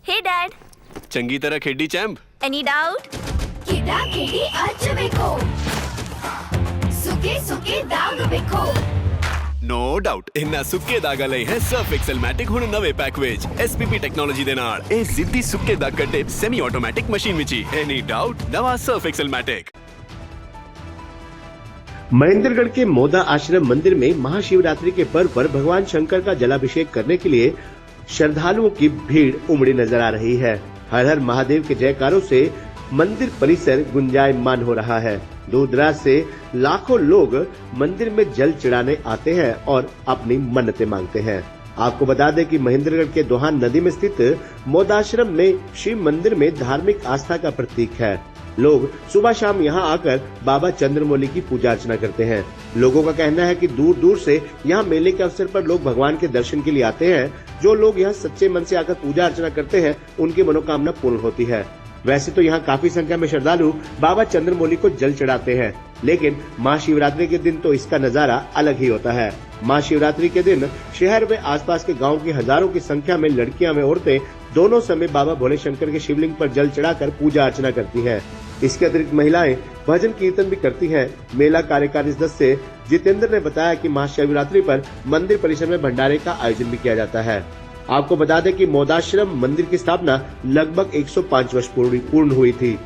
Hey Dad, चंगी तरह खेडी चैंप। any doubt? ಕಿಡ ಕಿಡಿ ಹಚ್ಚಬೇಕು ಸುಖಿ ಸುಖಿ ದಾಗ ಬೇಕು नो डाउट इन्ना सुक्के दागा लई है सर्फ एक्सेल मैटिक हुण नवे पैक विच एसपीपी टेक्नोलॉजी दे नाल ए जिद्दी सुक्के दाग कड्डे सेमी ऑटोमैटिक मशीन विच ही एनी डाउट नवा सर्फ एक्सेल मैटिक। महेंद्रगढ़ के मोदा आश्रम मंदिर में महाशिवरात्रि के पर्व पर भगवान शंकर का जलाभिषेक करने के लिए श्रद्धालुओं की भीड़ उमड़ी नजर आ रही है। हर हर महादेव के जयकारों से मंदिर परिसर गुंजायमान हो रहा है। दूर दराज से लाखों लोग मंदिर में जल चढ़ाने आते हैं और अपनी मन्नतें मांगते हैं। आपको बता दें कि महेंद्रगढ़ के दोहान नदी में स्थित मोदाश्रम में शिव मंदिर में धार्मिक आस्था का प्रतीक है। लोग सुबह शाम यहाँ आकर बाबा चंद्रमौली की पूजा अर्चना करते हैं। लोगों का कहना है कि दूर दूर से यहाँ मेले के अवसर पर लोग भगवान के दर्शन के लिए आते हैं। जो लोग यहाँ सच्चे मन से आकर पूजा अर्चना करते हैं उनकी मनोकामना पूर्ण होती है। वैसे तो यहाँ काफी संख्या में श्रद्धालु बाबा चंद्रमौली को जल चढ़ाते हैं, लेकिन महाशिवरात्रि के दिन तो इसका नजारा अलग ही होता है। महाशिवरात्रि के दिन शहर में आसपास के गांव की हजारों की संख्या में लड़कियां व औरतें दोनों समय बाबा भोले शंकर के शिवलिंग पर जल चढ़ाकर पूजा अर्चना करती हैं। इसके अतिरिक्त महिलाएं भजन कीर्तन भी करती हैं। मेला कार्यकारी सदस्य जितेंद्र ने बताया कि महाशिवरात्रि पर मंदिर परिसर में भंडारे का आयोजन भी किया जाता है। आपको बता दें कि मोदाश्रम मंदिर की स्थापना लगभग 105 वर्ष पूर्ण हुई थी।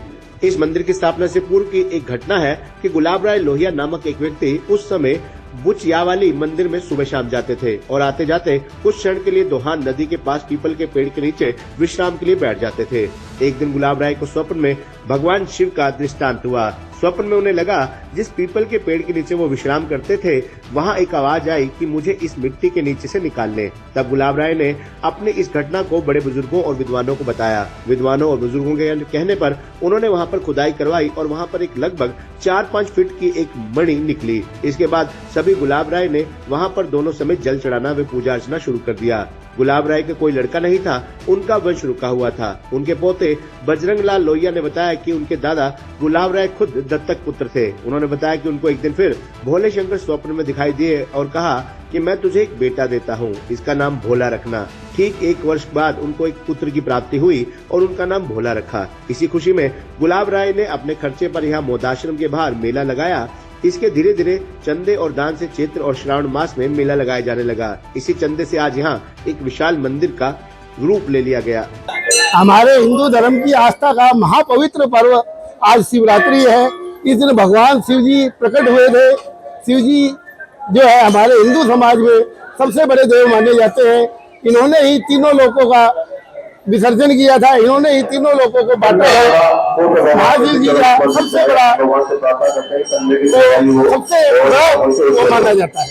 इस मंदिर की स्थापना से पूर्व की एक घटना है कि गुलाब राय लोहिया नामक एक व्यक्ति उस समय बुचयावाली मंदिर में सुबह शाम जाते थे और आते जाते कुछ क्षण के लिए दोहान नदी के पास पीपल के पेड़ के नीचे विश्राम के लिए बैठ जाते थे। एक दिन गुलाब राय को स्वप्न में भगवान शिव का दृष्टांत हुआ। स्वप्न में उन्हें लगा जिस पीपल के पेड़ के नीचे वो विश्राम करते थे वहाँ एक आवाज आई कि मुझे इस मिट्टी के नीचे से निकाल ले। तब गुलाब राय ने अपनी इस घटना को बड़े बुजुर्गों और विद्वानों को बताया। विद्वानों और बुजुर्गों के कहने पर उन्होंने वहाँ पर खुदाई करवाई और वहाँ पर एक लगभग 4-5 फीट की एक मणि निकली। इसके बाद सभी गुलाब राय ने वहाँ पर दोनों समय जल चढ़ाना व पूजा अर्चना शुरू कर दिया। गुलाब राय का कोई लड़का नहीं था, उनका वंश रुका हुआ था। उनके पोते बजरंग लाल लोहिया ने बताया कि उनके दादा गुलाब राय खुद दत्तक पुत्र थे। उन्होंने बताया कि उनको एक दिन फिर भोले शंकर स्वप्न में दिखाई दिए और कहा कि मैं तुझे एक बेटा देता हूँ, इसका नाम भोला रखना। ठीक 1 वर्ष बाद उनको एक पुत्र की प्राप्ति हुई और उनका नाम भोला रखा। इसी खुशी में गुलाब राय ने अपने खर्चे पर यहाँ मोदाश्रम के बाहर मेला लगाया। इसके धीरे धीरे चंदे और दान से चैत्र और श्रावण मास में मेला लगाया जाने लगा। इसी चंदे से आज यहाँ एक विशाल मंदिर का रूप ले लिया गया। हमारे हिंदू धर्म की आस्था का महापवित्र पर्व आज शिवरात्रि है। इस दिन भगवान शिव जी प्रकट हुए थे। शिव जी जो है हमारे हिंदू समाज में सबसे बड़े देव माने जाते हैं। इन्होंने ही तीनों लोकों का विसर्जन किया था, इन्होंने ही तीनों लोगों को बांटा है। महादेव जी का सबसे बड़ा वो माना जाता है।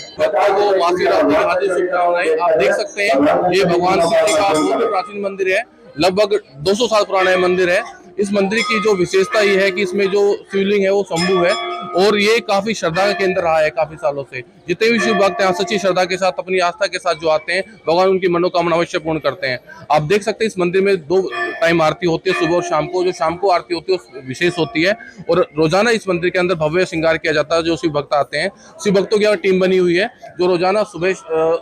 हार्दिक शुभकामनाएं। आप देख सकते हैं ये भगवान शिव जी का बहुत प्राचीन मंदिर है, लगभग 200 साल पुराना मंदिर है। इस मंदिर की जो विशेषता ये है कि इसमें जो शिवलिंग है वो शंभु है और ये काफी श्रद्धा का केंद्र रहा है काफी सालों से। जितने भी शिव भक्त हैं सच्ची श्रद्धा के साथ अपनी आस्था के साथ जो आते हैं भगवान उनकी मनोकामना अवश्य पूर्ण करते हैं। आप देख सकते हैं इस मंदिर में 2 टाइम आरती होती है, सुबह और शाम को। जो शाम को आरती होती है विशेष होती है और रोजाना इस मंदिर के अंदर भव्य श्रृंगार किया जाता है। जो शिव भक्त आते हैं, शिव भक्तों की टीम बनी हुई है जो रोजाना सुबह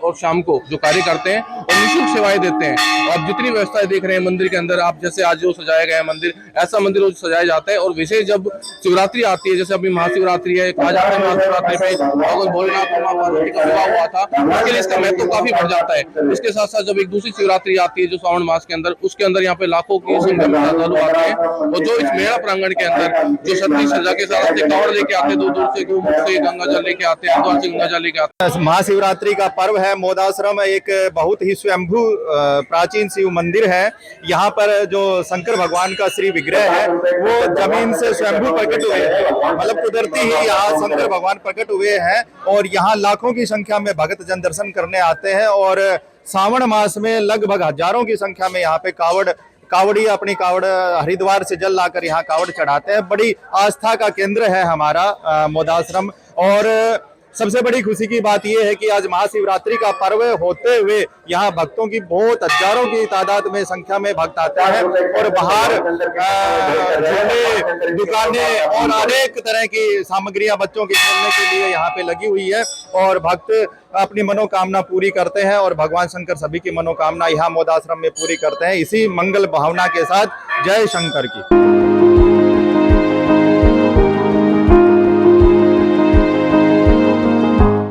और शाम को जो कार्य करते हैं और निःशुल्क सेवाएं देते हैं। और जितनी व्यवस्थाएं देख रहे हैं मंदिर के अंदर, आप जैसे आज जो सजाया गया है मंदिर, ऐसा मंदिर सजाया जाता है। और विशेष जब शिवरात्रि आती है, जैसे अभी महाशिवरात्रि है, कहा जाता है महाशिवरात्रि पे भगवान भोलेनाथ और मां पार्वती का विवाह हुआ था, उसके लिए इसका महत्व काफी बढ़ जाता है। इसके साथ साथ जब एक दूसरी शिवरात्रि आती है जो श्रावण मास के अंदर, उसके अंदर यहाँ पे लाखों की संख्या में श्रद्धालु आते हैं और जो इस मेला प्रांगण के अंदर जो सच्ची श्रद्धा के साथ अपने कांवड़ लेके आते हैं, दूर दूर से गोमुख से गंगा जल लेके आते हैं, हरिद्वार से गंगा जल लेके आते हैं। महाशिवरात्रि का पर्व है। मोदाश्रम एक बहुत ही स्वयंभू प्राचीन शिव मंदिर है। यहाँ पर जो शंकर भगवान का श्री विग्रह है वो जमीन से स्वयंभू प्रकट हुए हैं, मतलब कुदरती ही यहाँ शंकर भगवान प्रकट हुए हैं। और यहाँ लाखों की संख्या में भक्त जन दर्शन करने आते हैं और श्रावण मास में लगभग हजारों की संख्या में यहाँ पे कावड़ी अपनी कावड़ हरिद्वार से जल लाकर यहाँ कावड़ चढ़ाते हैं। बड़ी आस्था का केंद्र है हमारा मोदाश्रम। और सबसे बड़ी खुशी की बात यह है कि आज महाशिवरात्रि का पर्व होते हुए यहाँ भक्तों की बहुत हजारों की तादाद में संख्या में भक्त आते हैं और बाहर झूले, दुकानें और अनेक तरह की सामग्रियां बच्चों के खेलने के लिए यहाँ पे लगी हुई है और भक्त अपनी मनोकामना पूरी करते हैं और भगवान शंकर सभी की मनोकामना यहाँ मोदाश्रम में पूरी करते हैं। इसी मंगल भावना के साथ जय शंकर की।